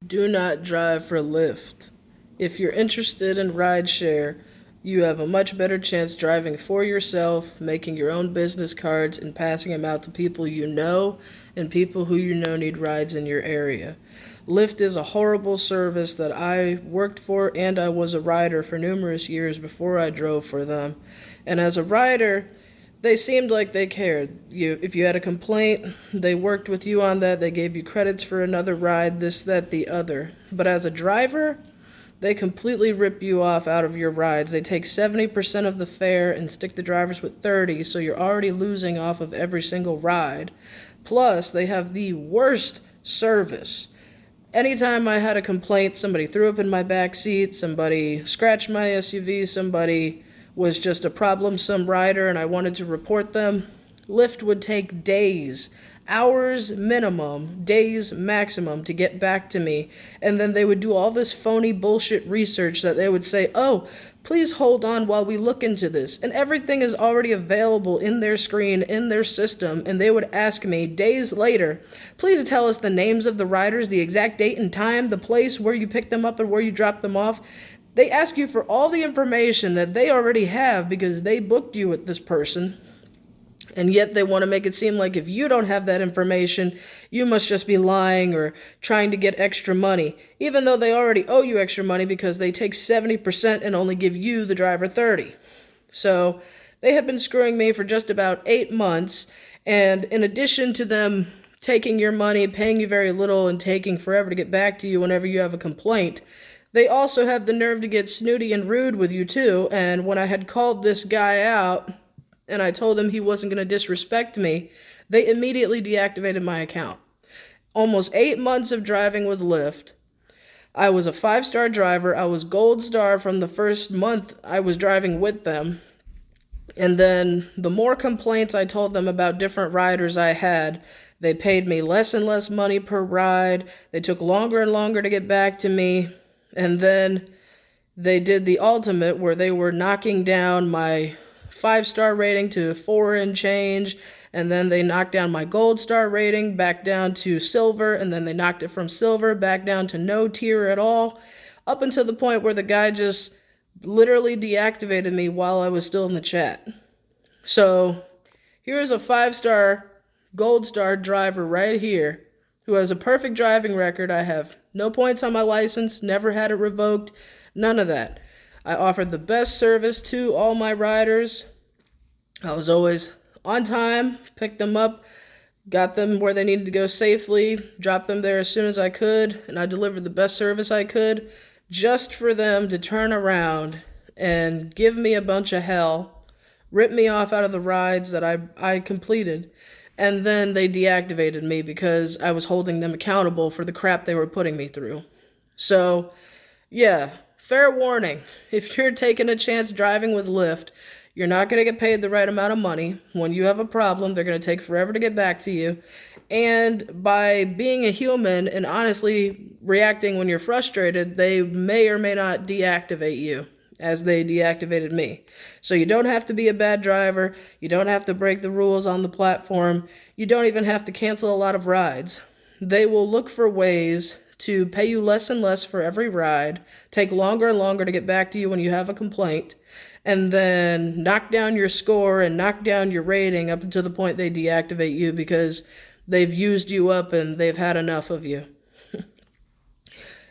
Do not drive for Lyft. If you're interested in rideshare, you have a much better chance driving for yourself, making your own business cards, and passing them out to people you know and people who you know need rides in your area. Lyft is a horrible service that I worked for, and I was a rider for numerous years before I drove for them. And as a rider, they seemed like they cared. If you had a complaint, they worked with you on that. They gave you credits for another ride, this, that, the other. But as a driver, they completely rip you off out of your rides. They take 70% of the fare and stick the drivers with 30, so you're already losing off of every single ride. Plus, they have the worst service. Anytime I had a complaint, somebody threw up in my back seat, somebody scratched my SUV, somebody was just a problemsome rider and I wanted to report them, Lyft would take days, hours minimum, days maximum to get back to me. And then they would do all this phony bullshit research that they would say, oh, please hold on while we look into this. And everything is already available in their screen, in their system. And they would ask me days later, please tell us the names of the riders, the exact date and time, the place where you picked them up and where you dropped them off. They ask you for all the information that they already have because they booked you with this person. And yet they want to make it seem like if you don't have that information, you must just be lying or trying to get extra money, even though they already owe you extra money because they take 70% and only give you, the driver, 30. So they have been screwing me for just about 8 months. And in addition to them taking your money, paying you very little, and taking forever to get back to you whenever you have a complaint, they also have the nerve to get snooty and rude with you too. And when I had called this guy out and I told him he wasn't going to disrespect me, they immediately deactivated my account. Almost 8 months of driving with Lyft. I was a 5-star driver. I was gold star from the first month I was driving with them. And then the more complaints I told them about different riders I had, they paid me less and less money per ride. They took longer and longer to get back to me. And then they did the ultimate where they were knocking down my 5-star rating to 4 and change, and then they knocked down my gold star rating back down to silver, and then they knocked it from silver back down to no tier at all, up until the point where the guy just literally deactivated me while I was still in the chat. So here's a 5-star gold star driver right here who has a perfect driving record. I have no points on my license, never had it revoked, none of that. I offered the best service to all my riders. I was always on time, picked them up, got them where they needed to go safely, dropped them there as soon as I could, and I delivered the best service I could just for them to turn around and give me a bunch of hell, rip me off out of the rides that I completed, and then they deactivated me because I was holding them accountable for the crap they were putting me through. So, yeah, fair warning. If you're taking a chance driving with Lyft, you're not going to get paid the right amount of money. When you have a problem, they're going to take forever to get back to you. And by being a human and honestly reacting when you're frustrated, they may or may not deactivate you, as they deactivated me. So you don't have to be a bad driver. You don't have to break the rules on the platform. You don't even have to cancel a lot of rides. They will look for ways to pay you less and less for every ride, take longer and longer to get back to you when you have a complaint, and then knock down your score and knock down your rating up until the point they deactivate you because they've used you up and they've had enough of you.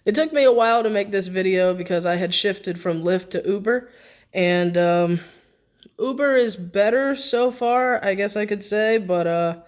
It took me a while to make this video because I had shifted from Lyft to Uber, and Uber is better so far, I guess I could say, but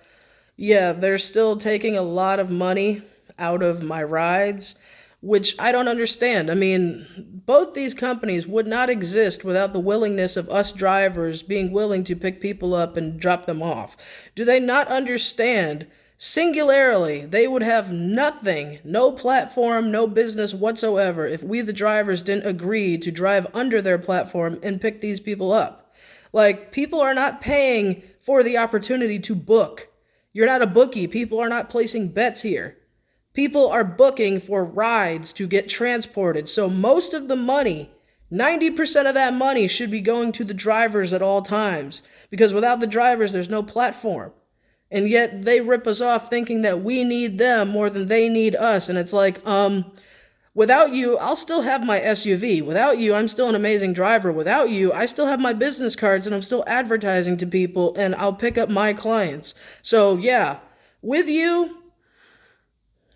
yeah, they're still taking a lot of money out of my rides, which I don't understand. I mean, both these companies would not exist without the willingness of us drivers being willing to pick people up and drop them off. Do they not understand? Singularly, they would have nothing, no platform, no business whatsoever if we, the drivers, didn't agree to drive under their platform and pick these people up. Like, people are not paying for the opportunity to book. You're not a bookie. People are not placing bets here. People are booking for rides to get transported. So most of the money, 90% of that money should be going to the drivers at all times. Because without the drivers, there's no platform. And yet they rip us off thinking that we need them more than they need us. And it's like, without you, I'll still have my SUV. Without you, I'm still an amazing driver. Without you, I still have my business cards and I'm still advertising to people and I'll pick up my clients. So yeah, with you,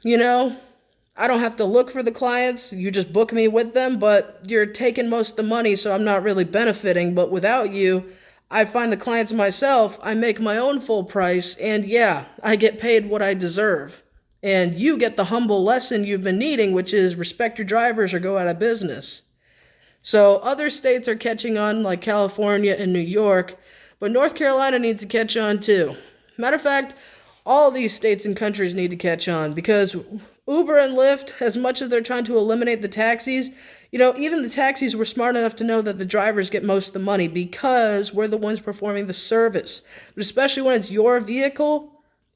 I don't have to look for the clients. You just book me with them, but you're taking most of the money, so I'm not really benefiting. But without you, I find the clients myself, I make my own full price, and yeah, I get paid what I deserve. And you get the humble lesson you've been needing, which is respect your drivers or go out of business. So other states are catching on, like California and New York, but North Carolina needs to catch on too. Matter of fact, all these states and countries need to catch on because Uber and Lyft, as much as they're trying to eliminate the taxis, even the taxis were smart enough to know that the drivers get most of the money because we're the ones performing the service. But especially when it's your vehicle,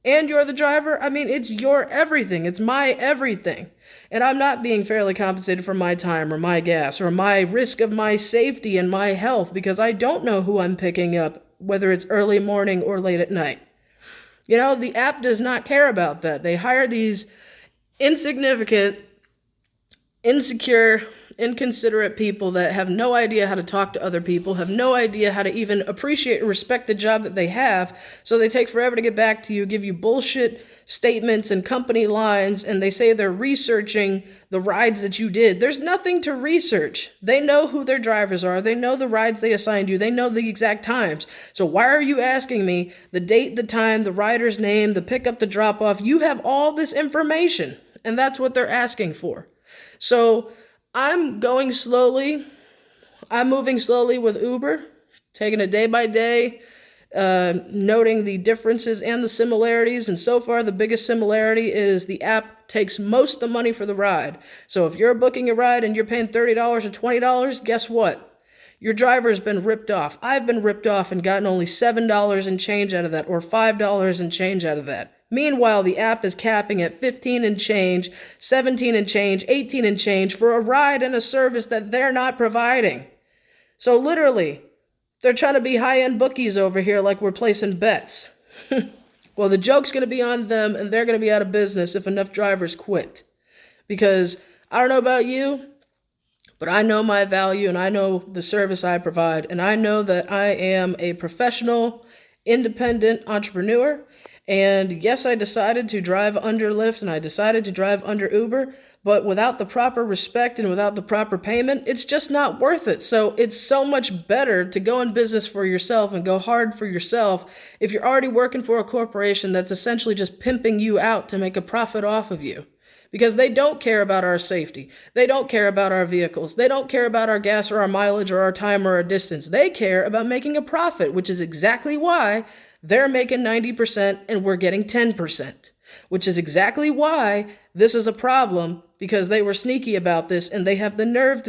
and you're the driver, it's your everything. It's my everything. And I'm not being fairly compensated for my time or my gas or my risk of my safety and my health because I don't know who I'm picking up, whether it's early morning or late at night. The app does not care about that. They hire these insignificant, insecure, inconsiderate people that have no idea how to talk to other people, have no idea how to even appreciate or respect the job that they have, so they take forever to get back to you, give you bullshit statements and company lines, and they say they're researching the rides that you did. There's nothing to research. They know who their drivers are. They know the rides they assigned you. They know the exact times. So why are you asking me the date, the time, the rider's name, the pickup, the drop-off? You have all this information, and that's what they're asking for. So I'm going slowly. I'm moving slowly with Uber, taking it day by day, noting the differences and the similarities. And so far, the biggest similarity is the app takes most of the money for the ride. So if you're booking a ride and you're paying $30 or $20, guess what? Your driver's been ripped off. I've been ripped off and gotten only $7 and change out of that, or $5 and change out of that. Meanwhile, the app is capping at 15 and change, 17 and change, 18 and change for a ride and a service that they're not providing. So literally, they're trying to be high-end bookies over here like we're placing bets. Well, the joke's going to be on them, and they're going to be out of business if enough drivers quit. Because I don't know about you, but I know my value, and I know the service I provide, and I know that I am a professional, independent entrepreneur. And yes, I decided to drive under Lyft and I decided to drive under Uber, but without the proper respect and without the proper payment, it's just not worth it. So it's so much better to go in business for yourself and go hard for yourself if you're already working for a corporation that's essentially just pimping you out to make a profit off of you. Because they don't care about our safety. They don't care about our vehicles. They don't care about our gas or our mileage or our time or our distance. They care about making a profit, which is exactly why they're making 90% and we're getting 10%, which is exactly why this is a problem, because they were sneaky about this and they have the nerve to